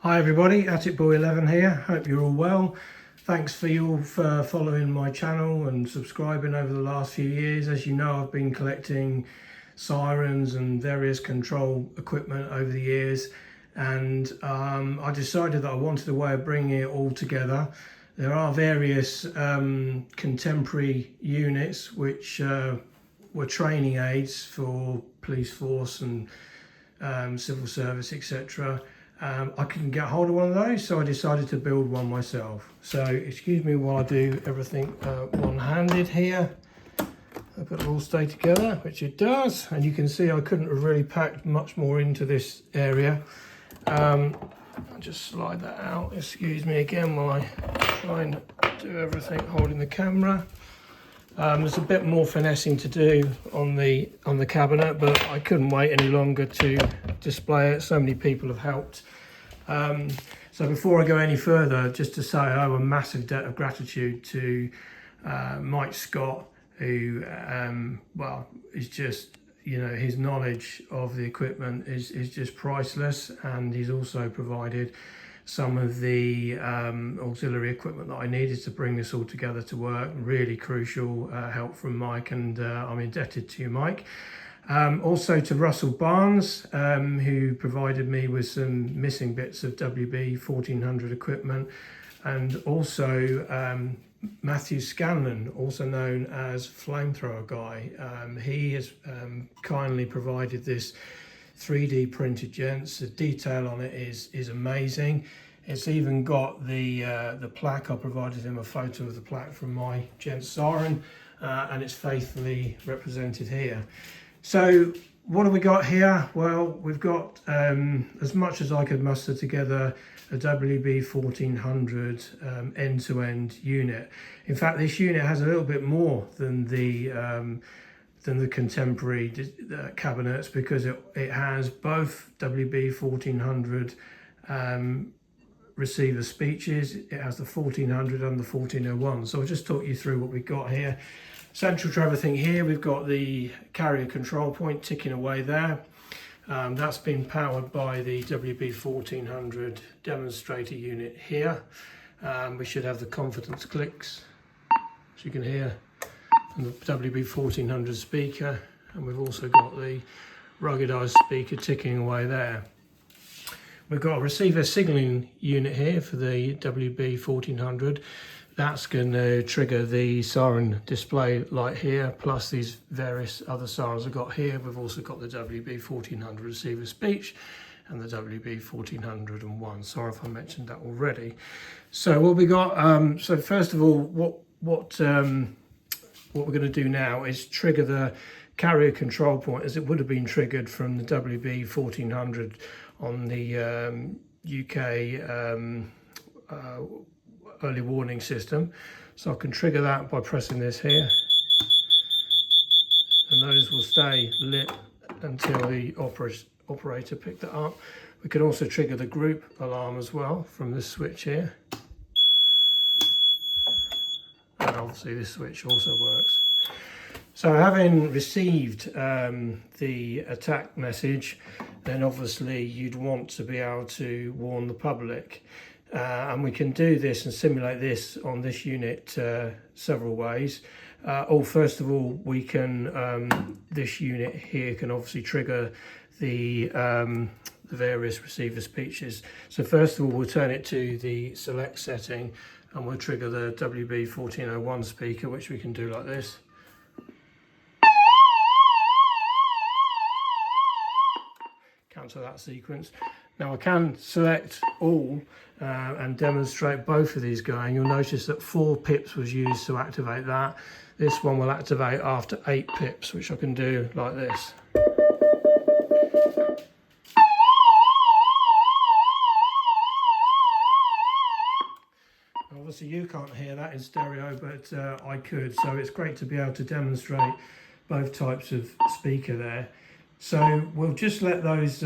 Hi everybody, AtticBoy11 here. Hope you're all well. Thanks for you all for following my channel and subscribing over the last few years. As you know, I've been collecting sirens and various control equipment over the years, and I decided that I wanted a way of bringing it all together. There are various contemporary units which were training aids for police force and civil service, etc. I couldn't get hold of one of those, so I decided to build one myself. So excuse me while I do everything one-handed here. I've got it all stay together, which it does, and you can see I couldn't have really packed much more into this area. I'll just slide that out, excuse me again while I try and do everything holding the camera. There's a bit more finessing to do on the cabinet, but I couldn't wait any longer to display it. So many people have helped. So before I go any further, just to say I owe a massive debt of gratitude to Mike Scott, who well, is just, you know, his knowledge of the equipment is just priceless, and he's also provided some of the auxiliary equipment that I needed to bring this all together to work. Really crucial help from Mike, and I'm indebted to you, Mike. Also to Russell Barnes, who provided me with some missing bits of WB 1400 equipment, and also Matthew Scanlon, also known as Flamethrower Guy. He has kindly provided this 3D printed gents. The detail on it is amazing. It's even got the plaque. I provided him a photo of the plaque from my Gent Siren, and it's faithfully represented here. So what have we got here? Well, we've got, as much as I could muster together, a WB 1400 end-to-end unit. In fact, this unit has a little bit more than the contemporary cabinets, because it has both WB 1400 receiver speeches. It has the 1400 and the 1401. So I'll just talk you through what we've got here. Central to everything here, we've got the carrier control point ticking away there. That's been powered by the WB 1400 demonstrator unit here. We should have the confidence clicks, as you can hear, from the WB 1400 speaker, and we've also got the ruggedized speaker ticking away there. We've got a receiver signaling unit here for the WB 1400. That's going to trigger the siren display light here, plus these various other sirens I've got here. We've also got the WB 1400 receiver speech and the WB 1401. Sorry if I mentioned that already. So what we got, so first of all, what we're going to do now is trigger the carrier control point as it would have been triggered from the WB 1400 on the UK early warning system. So I can trigger that by pressing this here, and those will stay lit until the operator picked that up. We can also trigger the group alarm as well from this switch here, and obviously this switch also works. So having received the attack message, then obviously you'd want to be able to warn the public. And we can do this and simulate this on this unit several ways. First of all, we can, this unit here can obviously trigger the various receiver speeches. So first of all, we'll turn it to the select setting, and we'll trigger the WB 1401 speaker, which we can do like this. Cancel that sequence. Now I can select all and demonstrate both of these going. You'll notice that 4 pips was used to activate that. This one will activate after 8 pips, which I can do like this. Obviously you can't hear that in stereo, but I could, so it's great to be able to demonstrate both types of speaker there. So we'll just let those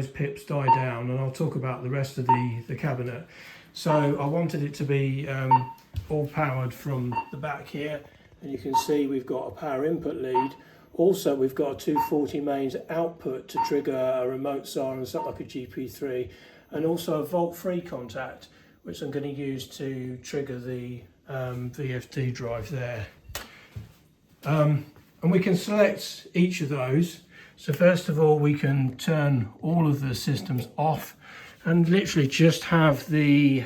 pips die down, and I'll talk about the rest of the cabinet. So I wanted it to be all powered from the back here, and you can see we've got a power input lead Also, we've got a 240 mains output to trigger a remote siren, something like a GP3, and also a volt-free contact, which I'm going to use to trigger the VFD drive there. And we can select each of those. So first of all, we can turn all of the systems off and literally just have the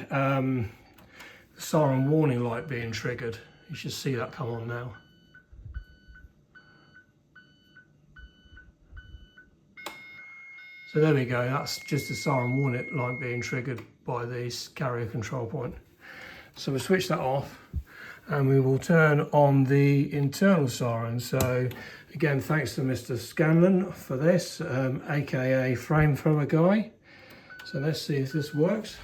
siren warning light being triggered. You should see that come on now. So there we go, that's just the siren warning light being triggered by this carrier control point. So we'll switch that off and we will turn on the internal siren. So again, thanks to Mr. Scanlon for this, aka Frame Thrower Guy. So let's see if this works.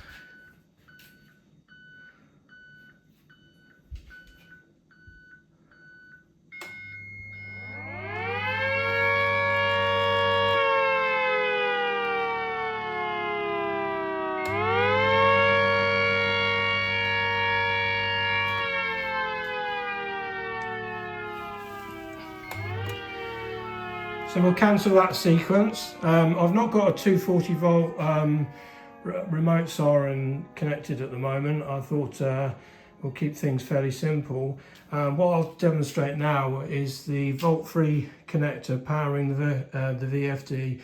So we'll cancel that sequence. I've not got a 240 volt remote siren connected at the moment. I thought we'll keep things fairly simple. What I'll demonstrate now is the volt-free connector powering the VFD,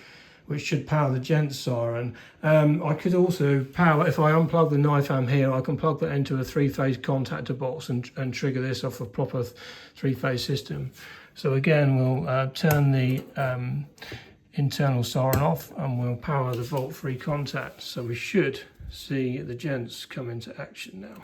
which should power the gent siren. I could also power, if I unplug the knife arm here, I can plug that into a 3-phase contactor box and trigger this off a proper 3-phase system. So again, we'll turn the internal siren off and we'll power the volt-free contact. So we should see the gents come into action now.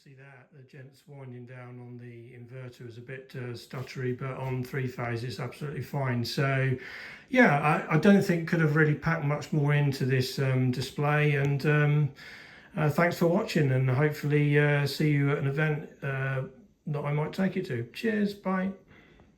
See that the gent's winding down on the inverter is a bit stuttery, but on 3-phase it's absolutely fine. So yeah, I don't think could have really packed much more into this display, and thanks for watching, and hopefully see you at an event that I might take you to. Cheers, bye.